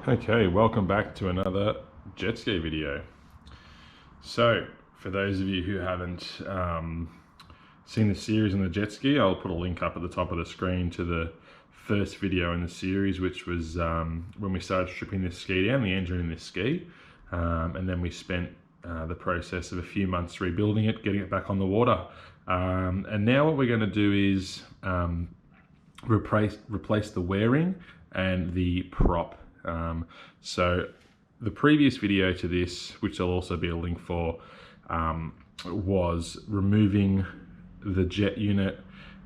Okay, welcome back to another jet ski video. So, for those of you who haven't seen the series on the jet ski, I'll put a link up at the top of the screen to the first video in the series, which was when we started stripping this ski down, the engine in this ski, and then we spent the process of a few months rebuilding it, getting it back on the water. And now what we're going to do is replace the wearing and the prop. So the previous video to this, which there'll also be a link for, was removing the jet unit,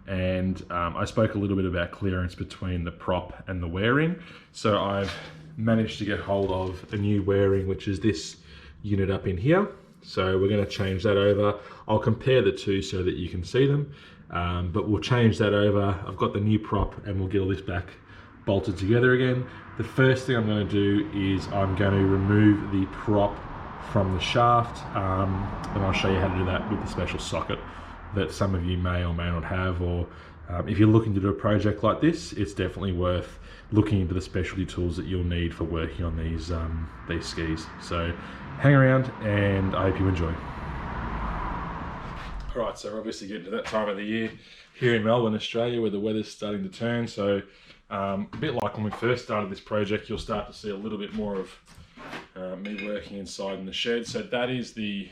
and I spoke a little bit about clearance between the prop and the wearing. So I've managed to get hold of a new wearing, which is this unit up in here. So we're going to change that over. I'll compare the two so that you can see them, but we'll change that over. I've got the new prop and we'll get all this back bolted together again. The first thing I'm going to do is I'm going to remove the prop from the shaft, and I'll show you how to do that with the special socket that some of you may or may not have, or if you're looking to do a project like this, it's definitely worth looking into the specialty tools that you'll need for working on these skis. So hang around and I hope you enjoy. All right, so we're obviously getting to that time of the year here in Melbourne, Australia, where the weather's starting to turn. So a bit like when we first started this project, you'll start to see a little bit more of me working inside in the shed. So that is the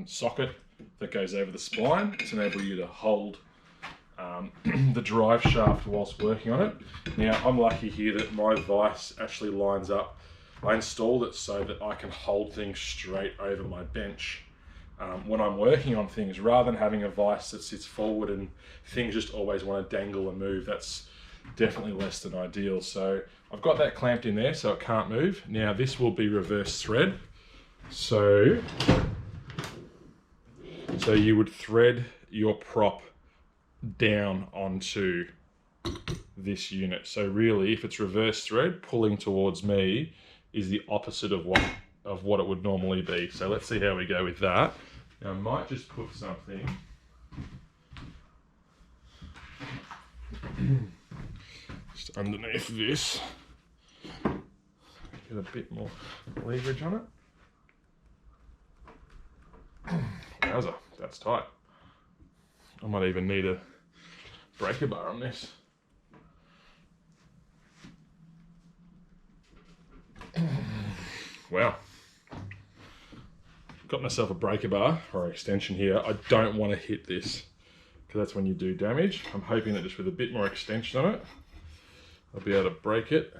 socket that goes over the spine to enable you to hold the drive shaft whilst working on it. Now, I'm lucky here that my vise actually lines up. I installed it so that I can hold things straight over my bench when I'm working on things, rather than having a vise that sits forward and things just always want to dangle and move. That's definitely less than ideal. So I've got that clamped in there so it can't move. Now this will be reverse thread. So you would thread your prop down onto this unit. So really, if it's reverse thread, pulling towards me is the opposite of what it would normally be. So let's see how we go with that. Now I might just put something just underneath this, get a bit more leverage on it. Wowza, that's tight. I might even need a breaker bar on this. Wow. Got myself a breaker bar or extension here. I don't want to hit this because that's when you do damage. I'm hoping that just with a bit more extension on it, I'll be able to break it.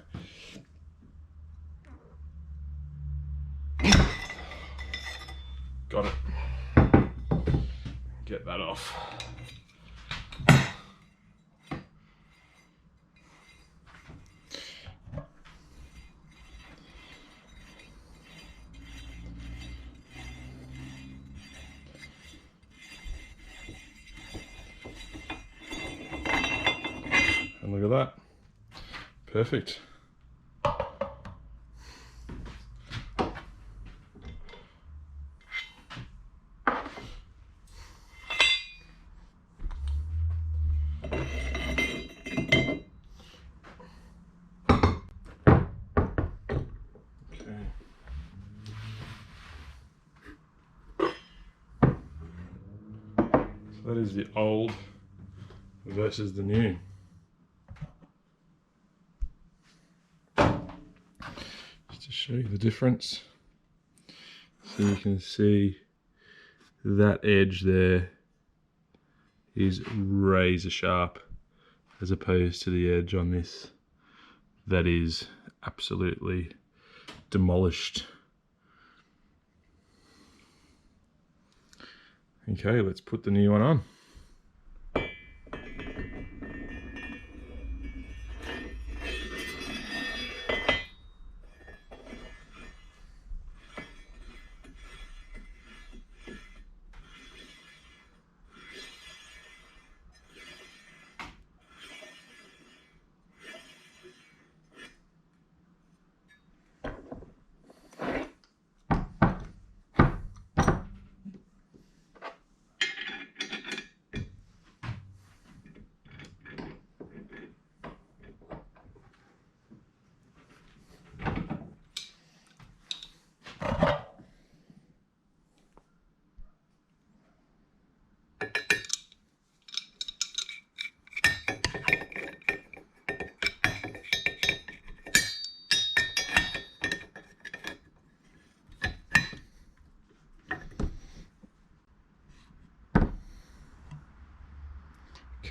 Got it. Get that off. And look at that. Perfect. That is the old versus the new. Just to show you the difference. So you can see that edge there is razor sharp as opposed to the edge on this that is absolutely demolished. Okay, let's put the new one on.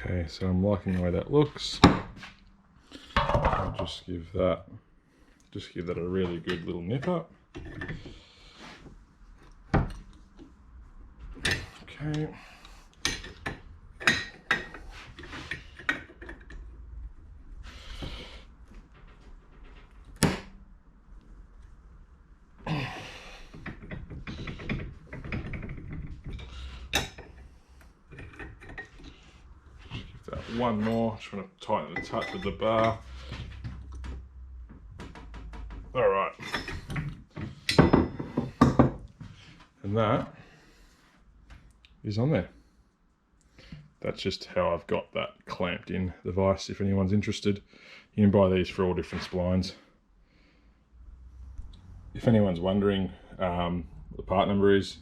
Okay, so I'm liking the way that looks. I'll just give that a really good little nip up. Okay. One more, just want to tighten the touch of the bar. All right. And that is on there. That's just how I've got that clamped in the vise. If anyone's interested, you can buy these for all different splines. If anyone's wondering what the part number is,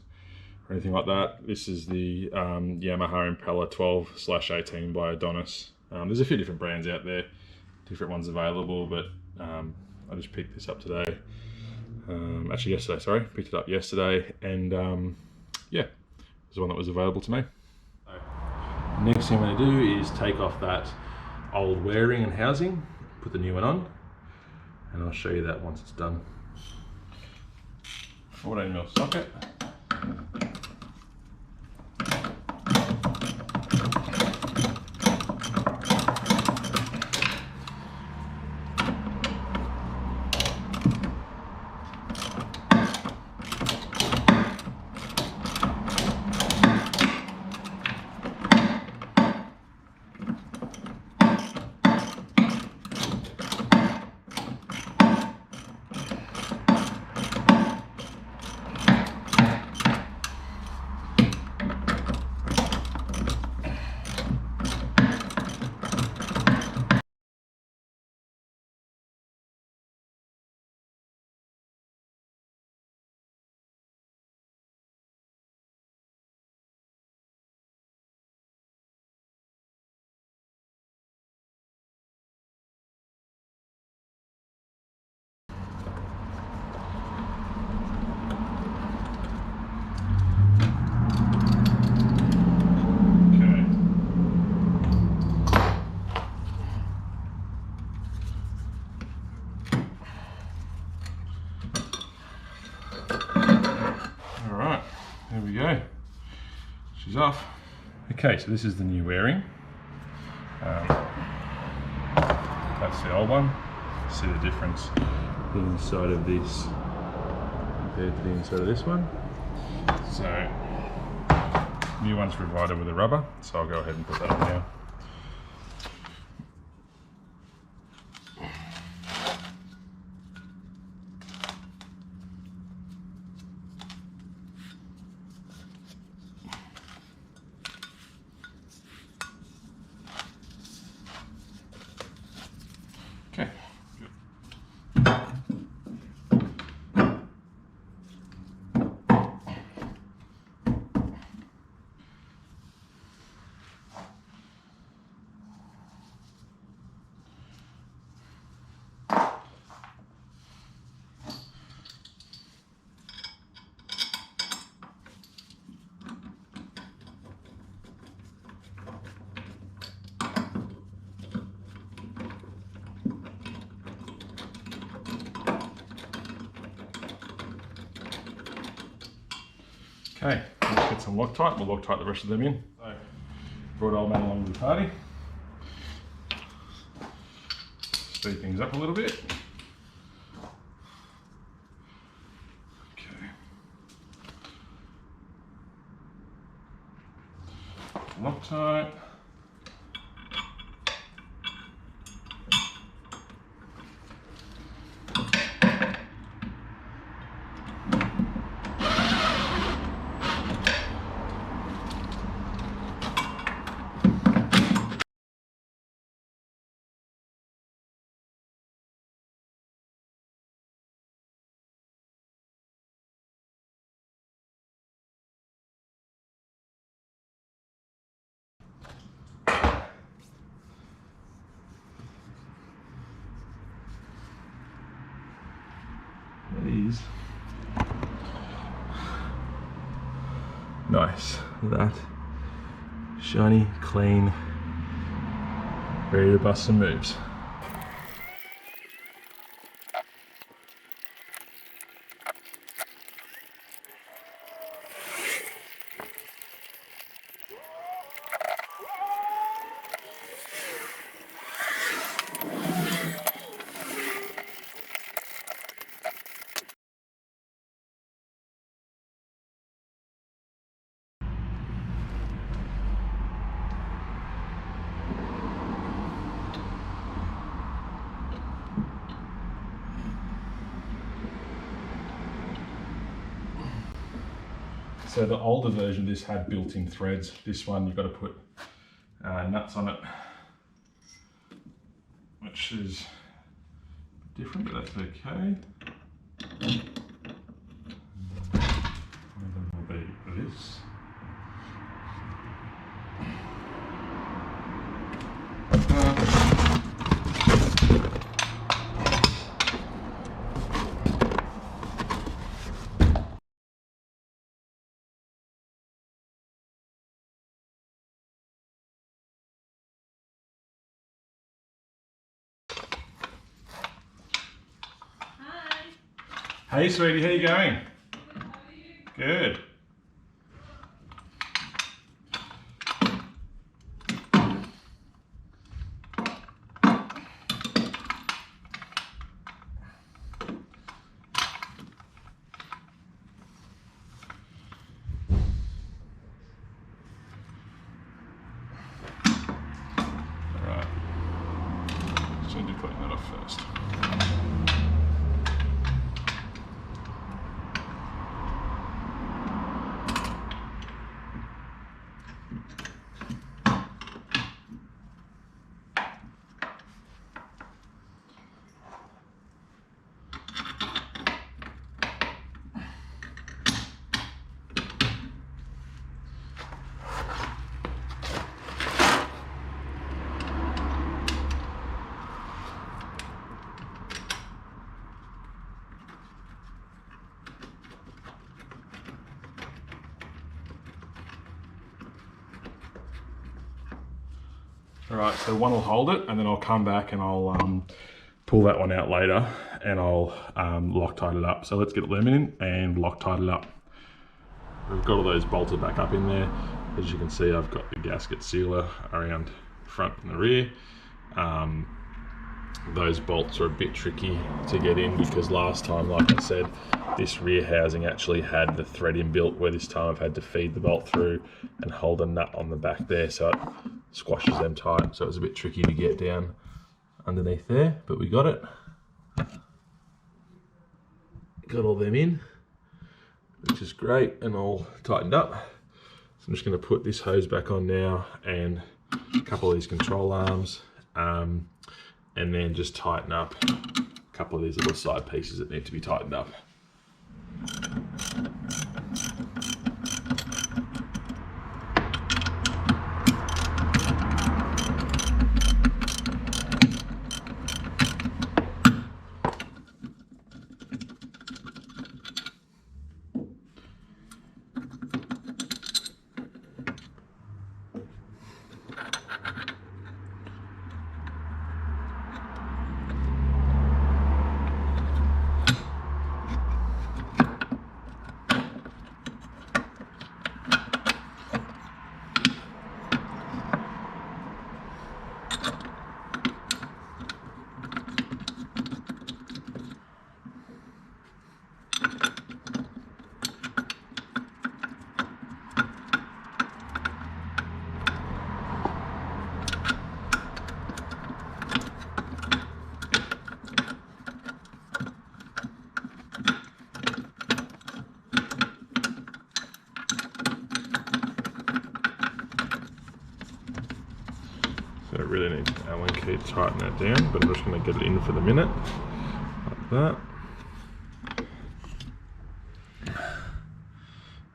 or anything like that, this is the Yamaha Impeller 12/18 by Adonis. There's a few different brands out there, different ones available, but I just picked this up today. Actually yesterday, sorry, picked it up yesterday, and yeah, it was the one that was available to me. So, next thing I'm going to do is take off that old wearing and housing, put the new one on, and I'll show you that once it's done. 14mm socket. There we go, she's off. Okay, so this is the new wearing. That's the old one. See the difference the inside of this compared to the inside of this one. So, new one's provided with a rubber, so I'll go ahead and put that on now. Okay. Okay, let's get some Loctite. We'll Loctite the rest of them in. So, brought old man along to the party. Speed things up a little bit. Okay. Loctite. These. Nice, look at that. Shiny, clean, ready to bust some moves. So the older version of this had built-in threads. This one you've got to put nuts on it, which is different, but that's okay. One of them will be this. Hey sweetie, how you going? Good, how are you? Good. Alright. Just need to clean that off first. Alright, so one will hold it, and then I'll come back and I'll pull that one out later, and I'll Loctite it up. So let's get them in and Loctite it up. We've got all those bolted back up in there. As you can see, I've got the gasket sealer around the front and the rear. Those bolts are a bit tricky to get in because last time, like I said, this rear housing actually had the thread inbuilt, where this time I've had to feed the bolt through and hold a nut on the back there so it squashes them tight. So it's a bit tricky to get down underneath there, but we got it. Got all them in, which is great, and all tightened up. So I'm just going to put this hose back on now and a couple of these control arms, and then just tighten up a couple of these little side pieces that need to be tightened up. So it really needs an Allen key to tighten that down, but I'm just going to get it in for the minute, like that.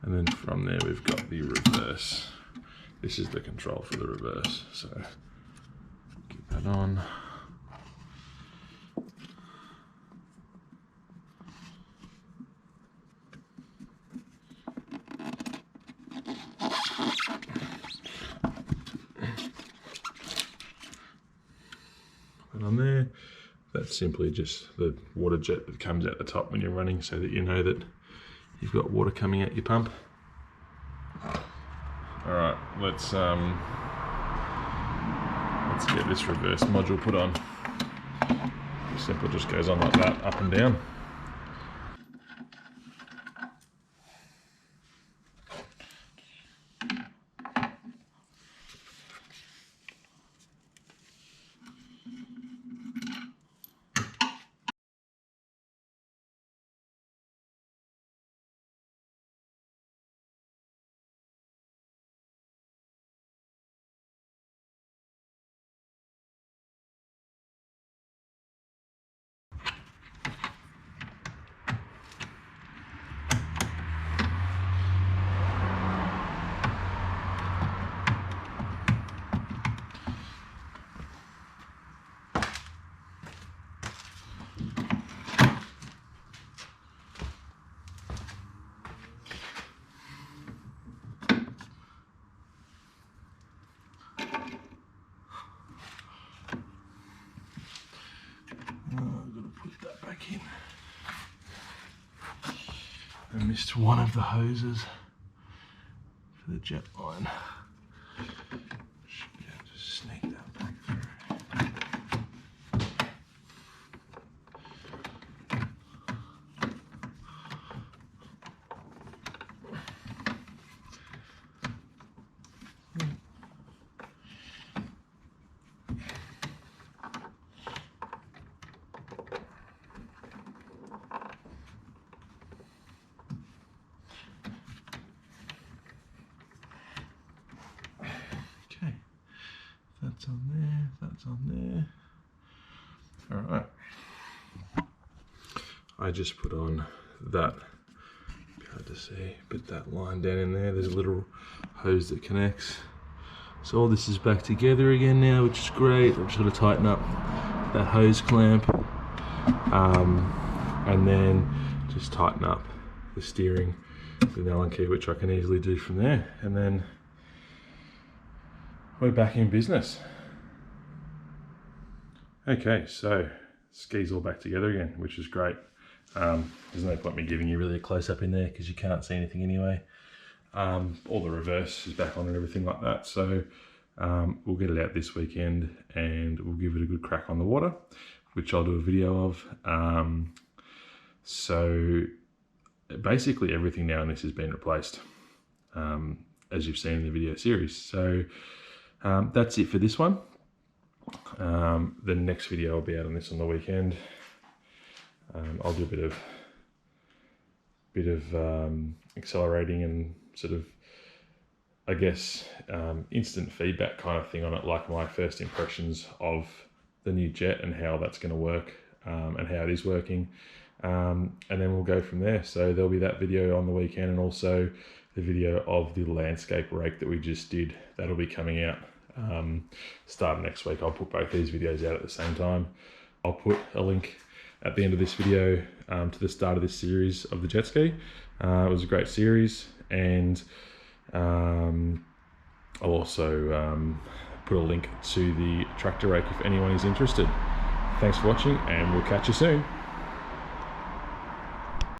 And then from there we've got the reverse. This is the control for the reverse, so get that on. That's simply just the water jet that comes out the top when you're running, so that you know that you've got water coming out your pump. All right, let's get this reverse module put on. It simply just goes on like that, up and down. I missed one of the hoses for the jet line. Should be able to sneak that back through. Okay, that's on there, that's on there. All right. I just put on that, hard to see, put that line down in there. There's a little hose that connects. So all this is back together again now, which is great. I'm just going to tighten up that hose clamp, and then just tighten up the steering with an Allen key, which I can easily do from there. And then we're back in business. Okay, so ski's all back together again, which is great. There's no point me giving you really a close-up in there because you can't see anything anyway. All the reverse is back on and everything like that. So we'll get it out this weekend and we'll give it a good crack on the water, which I'll do a video of. So basically everything now in this has been replaced, as you've seen in the video series. So that's it for this one. The next video will be out on this on the weekend. I'll do a bit of accelerating and sort of, I guess, instant feedback kind of thing on it, like my first impressions of the new jet and how that's going to work, and how it is working, and then we'll go from there. So there'll be that video on the weekend, and also the video of the landscape rake that we just did. That'll be coming out starting next week. I'll put both these videos out at the same time. I'll put a link at the end of this video to the start of this series of the jet ski. It was a great series, and I'll also put a link to the tractor rake if anyone is interested. Thanks for watching, and we'll catch you soon.